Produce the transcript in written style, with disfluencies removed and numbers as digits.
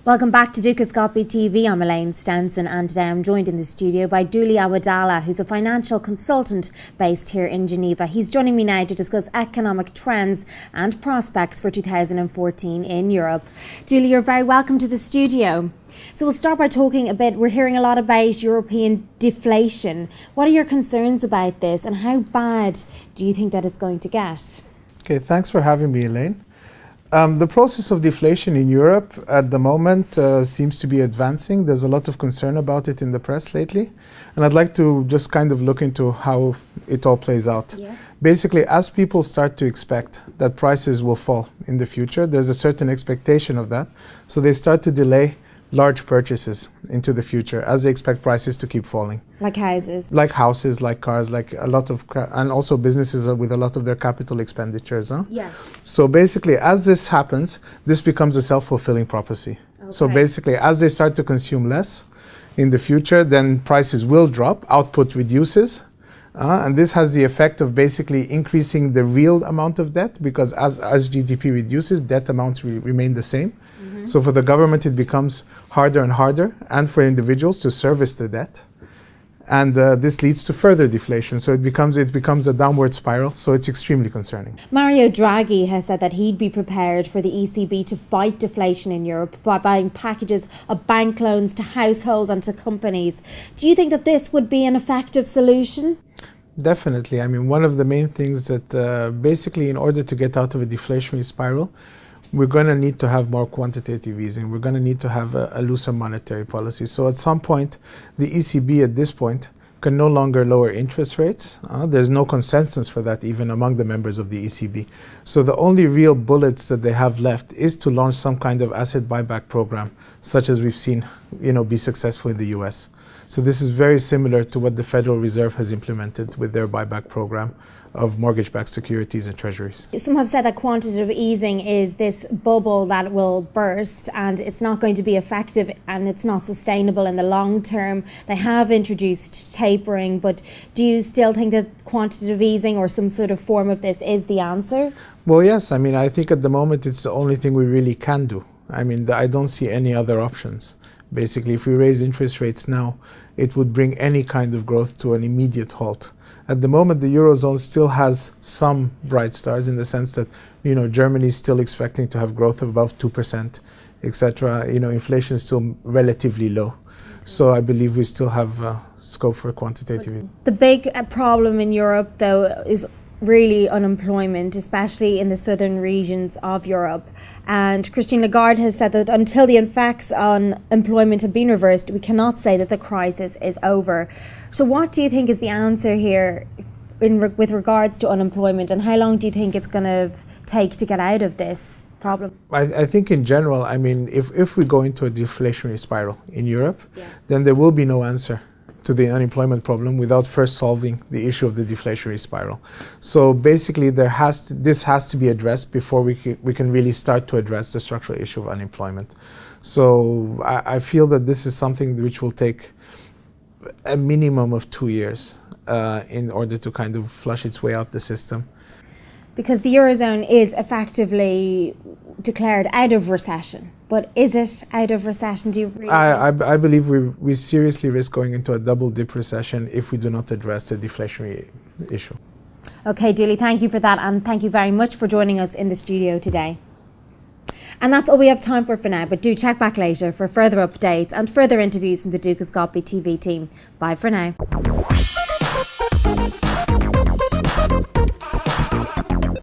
Welcome back to Dukascopy TV. I'm Elaine Stenson, and today I'm joined in the studio by Dooley Awadalla, who's a financial consultant based here in Geneva. He's joining me now to discuss economic trends and prospects for 2014 in Europe. Dooley, you're very welcome to the studio. So we'll start by talking a bit. We're hearing a lot about European deflation. What are your concerns about this, and how bad do you think that it's going to get? Okay, thanks for having me, Elaine. The process of deflation in Europe at the moment seems to be advancing. There's a lot of concern about it in the press lately. And I'd like to just kind of look into how it all plays out. Yeah. Basically, as people start to expect that prices will fall in the future, there's a certain expectation of that. So they start to delay large purchases into the future as they expect prices to keep falling. Like houses? Like houses, like cars, like a lot of, and also businesses with a lot of their capital expenditures. Yes. So basically, as this happens, this becomes a self-fulfilling prophecy. Okay. So basically, as they start to consume less in the future, then prices will drop, output reduces, and this has the effect of basically increasing the real amount of debt, because as GDP reduces, debt amounts remain the same. Mm-hmm. So for the government, it becomes harder and harder, and for individuals to service the debt. And this leads to further deflation. So it becomes a downward spiral. So it's extremely concerning. Mario Draghi has said that he'd be prepared for the ECB to fight deflation in Europe by buying packages of bank loans to households and to companies. Do you think that this would be an effective solution? Definitely. I mean, one of the main things that basically in order to get out of a deflationary spiral, we're going to need to have more quantitative easing. We're going to need to have a looser monetary policy. So at some point, the ECB at this point can no longer lower interest rates. There's no consensus for that even among the members of the ECB. So the only real bullets that they have left is to launch some kind of asset buyback program, such as we've seen, be successful in the US. So this is very similar to what the Federal Reserve has implemented with their buyback program of mortgage-backed securities and treasuries. Some have said that quantitative easing is this bubble that will burst and it's not going to be effective and it's not sustainable in the long term. They have introduced tapering, but do you still think that quantitative easing or some sort of form of this is the answer? Well, yes. I mean, I think at the moment it's the only thing we really can do. I mean, I don't see any other options. Basically, if we raise interest rates now, it would bring any kind of growth to an immediate halt. At the moment, the Eurozone still has some bright stars in the sense that, Germany is still expecting to have growth of above 2%, etc. Inflation is still relatively low. So I believe we still have scope for quantitative easing. The big problem in Europe, though, is really unemployment, especially in the southern regions of Europe. And Christine Lagarde has said that until the effects on employment have been reversed, we cannot say that the crisis is over. So what do you think is the answer here with regards to unemployment, and how long do you think it's going to take to get out of this problem? I think in general, I mean, if we go into a deflationary spiral in Europe, yes, then there will be no answer to the unemployment problem without first solving the issue of the deflationary spiral. So basically, this has to be addressed before we can really start to address the structural issue of unemployment. So I feel that this is something which will take a minimum of 2 years in order to kind of flush its way out the system. Because the Eurozone is effectively declared out of recession. But is it out of recession? Do you really I believe we seriously risk going into a double dip recession if we do not address the deflationary issue. Okay, Dooley, thank you for that, and thank you very much for joining us in the studio today. And that's all we have time for now, but do check back later for further updates and further interviews from the Dukascopy TV team. Bye for now.